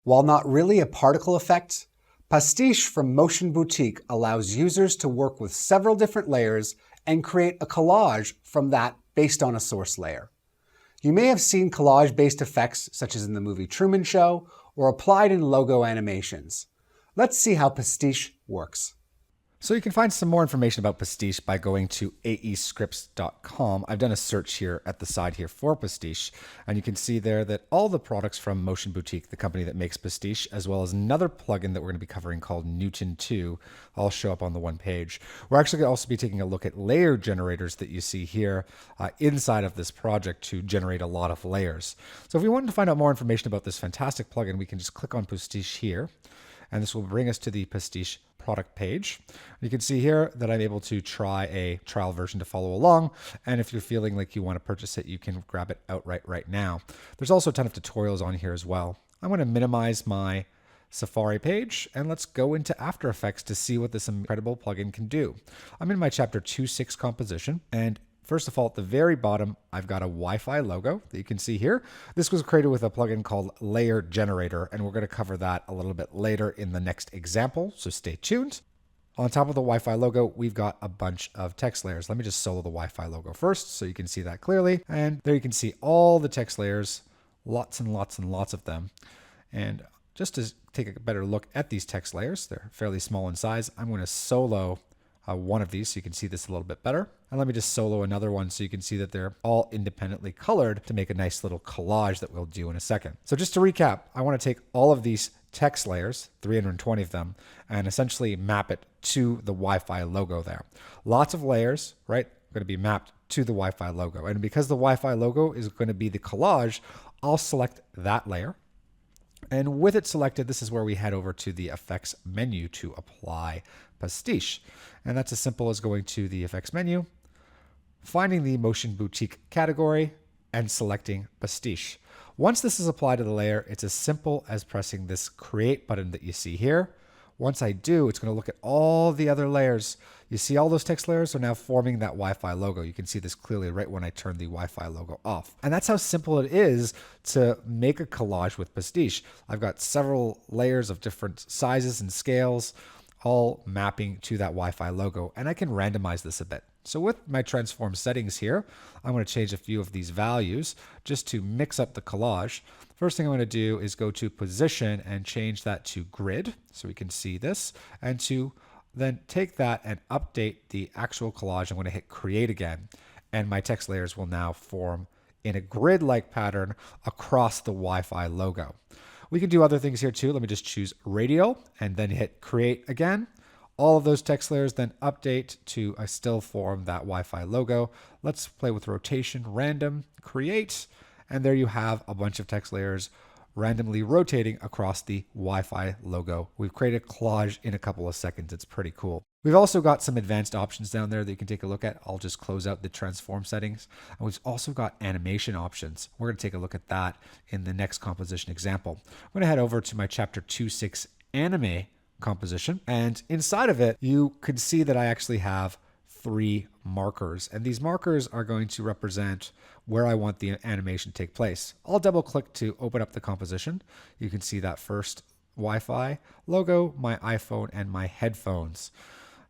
While not really a particle effect, Pastiche from Motion Boutique allows users to work with several different layers and create a collage from that based on a source layer. You may have seen collage-based effects such as in the movie Truman Show or applied in logo animations. Let's see how Pastiche works. So you can find some more information about Pastiche by going to aescripts.com. I've done a search here at the side here for Pastiche, and you can see there that all the products from Motion Boutique, the company that makes Pastiche, as well as another plugin that we're going to be covering called Newton 2, all show up on the one page. We're actually going to also be taking a look at layer generators that you see here inside of this project to generate a lot of layers. So if we wanted to find out more information about this fantastic plugin, we can just click on Pastiche here, and this will bring us to the Pastiche product page. You can see here that I'm able to try a trial version to follow along. And if you're feeling like you want to purchase it, you can grab it outright right now. There's also a ton of tutorials on here as well. I'm going to minimize my Safari page and let's go into After Effects to see what this incredible plugin can do. I'm in my chapter 2.6 composition, and first of all, at the very bottom, I've got a Wi-Fi logo that you can see here. This was created with a plugin called Layer Generator, and we're going to cover that a little bit later in the next example, so stay tuned. On top of the Wi-Fi logo, we've got a bunch of text layers. Let me just solo the Wi-Fi logo first so you can see that clearly. And there you can see all the text layers, lots and lots and lots of them. And just to take a better look at these text layers, they're fairly small in size. I'm going to solo one of these so you can see this a little bit better. And let me just solo another one so you can see that they're all independently colored to make a nice little collage that we'll do in a second. So just to recap, I want to take all of these text layers, 320 of them, and essentially map it to the Wi-Fi logo there. Lots of layers, right? Going to be mapped to the Wi-Fi logo. And because the Wi-Fi logo is going to be the collage, I'll select that layer. And with it selected, this is where we head over to the effects menu to apply Pastiche. And that's as simple as going to the effects menu, finding the Motion Boutique category, and selecting Pastiche. Once this is applied to the layer, it's as simple as pressing this create button that you see here. Once I do, it's going to look at all the other layers. You see all those text layers are now forming that Wi-Fi logo. You can see this clearly right when I turn the Wi-Fi logo off. And that's how simple it is to make a collage with Pastiche. I've got several layers of different sizes and scales, all mapping to that Wi-Fi logo. And I can randomize this a bit. So with my transform settings here, I'm going to change a few of these values just to mix up the collage. First thing I'm going to do is go to position and change that to grid so we can see this, and to then take that and update the actual collage. I'm going to hit create again, and my text layers will now form in a grid-like pattern across the Wi-Fi logo. We can do other things here too. Let me just choose radial and then hit create again. All of those text layers then update to still form that Wi-Fi logo. Let's play with rotation, random, create, and there you have a bunch of text layers randomly rotating across the Wi-Fi logo. We've created a collage in a couple of seconds. It's pretty cool. We've also got some advanced options down there that you can take a look at. I'll just close out the transform settings. And we've also got animation options. We're going to take a look at that in the next composition example. I'm going to head over to my chapter 2.6 anime composition, and inside of it you can see that I actually have 3 markers, and these markers are going to represent where I want the animation to take place. I'll double click to open up the composition. You can see that first Wi-Fi logo, my iPhone, and my headphones.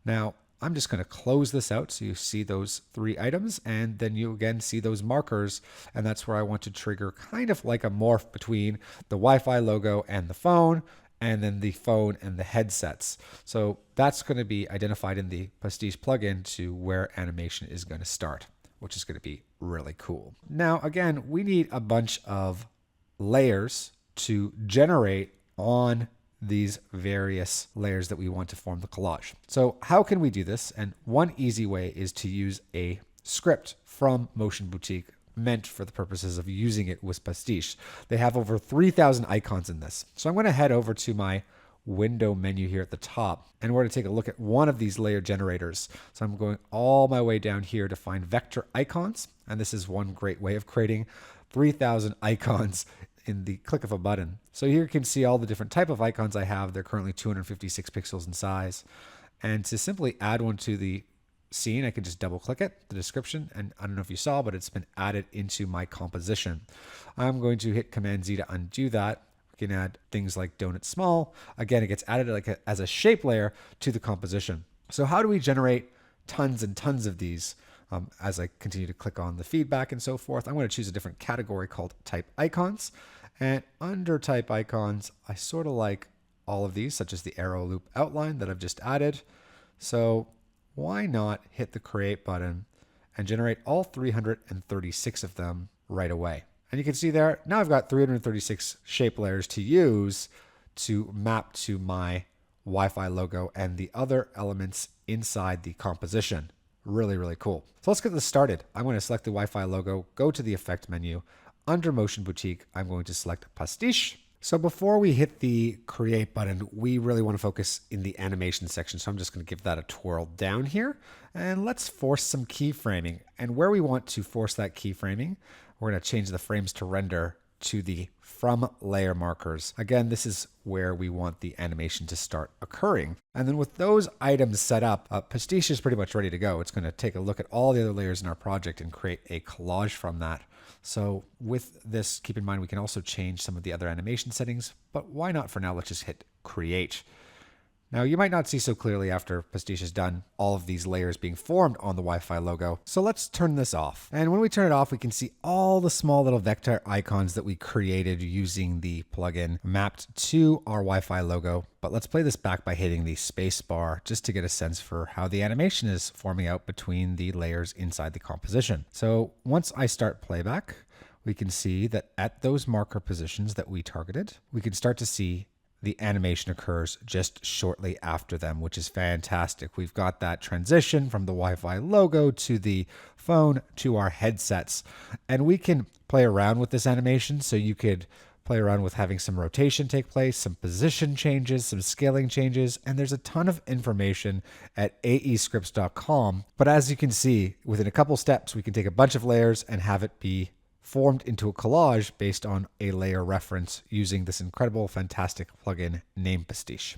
Now I'm just going to close this out so you see those 3 items, and then you again see those markers, and that's where I want to trigger kind of like a morph between the Wi-Fi logo and the phone, and then the phone and the headsets. So that's going to be identified in the Pastiche plugin to where animation is going to start, which is going to be really cool. Now, again, we need a bunch of layers to generate on these various layers that we want to form the collage. So how can we do this? And one easy way is to use a script from Motion Boutique meant for the purposes of using it with Pastiche. They have over 3,000 icons in this. So I'm going to head over to my window menu here at the top, and we're going to take a look at one of these layer generators. So I'm going all my way down here to find vector icons, and this is one great way of creating 3,000 icons in the click of a button. So here you can see all the different type of icons I have. They're currently 256 pixels in size. And to simply add one to the scene, I can just double click it, the description, and I don't know if you saw, but it's been added into my composition. I'm going to hit Command Z to undo that. You can add things like donut small. Again, it gets added as a shape layer to the composition. So how do we generate tons and tons of these? As I continue to click on the feedback and so forth, I'm going to choose a different category called type icons. And under type icons, I sort of like all of these, such as the arrow loop outline that I've just added. So why not hit the create button and generate all 336 of them right away? And you can see there, now I've got 336 shape layers to use to map to my Wi-Fi logo and the other elements inside the composition. Really, really cool. So let's get this started. I'm going to select the Wi-Fi logo, go to the effect menu. Under Motion Boutique, I'm going to select Pastiche. So before we hit the create button, we really want to focus in the animation section. So I'm just going to give that a twirl down here. And let's force some keyframing. And where we want to force that keyframing, we're going to change the frames to render to the from layer markers. Again, this is where we want the animation to start occurring. And then with those items set up, Pastiche is pretty much ready to go. It's going to take a look at all the other layers in our project and create a collage from that. So with this, keep in mind, we can also change some of the other animation settings, but why not for now? Let's just hit create. Now you might not see so clearly after Pastiche is done all of these layers being formed on the Wi-Fi logo. So let's turn this off. And when we turn it off, we can see all the small little vector icons that we created using the plugin mapped to our Wi-Fi logo. But let's play this back by hitting the space bar just to get a sense for how the animation is forming out between the layers inside the composition. So once I start playback, we can see that at those marker positions that we targeted, we can start to see the animation occurs just shortly after them, which is fantastic. We've got that transition from the Wi-Fi logo to the phone to our headsets. And we can play around with this animation. So you could play around with having some rotation take place, some position changes, some scaling changes, and there's a ton of information at aescripts.com. But as you can see, within a couple steps, we can take a bunch of layers and have it be formed into a collage based on a layer reference using this incredible, fantastic plugin named Pastiche.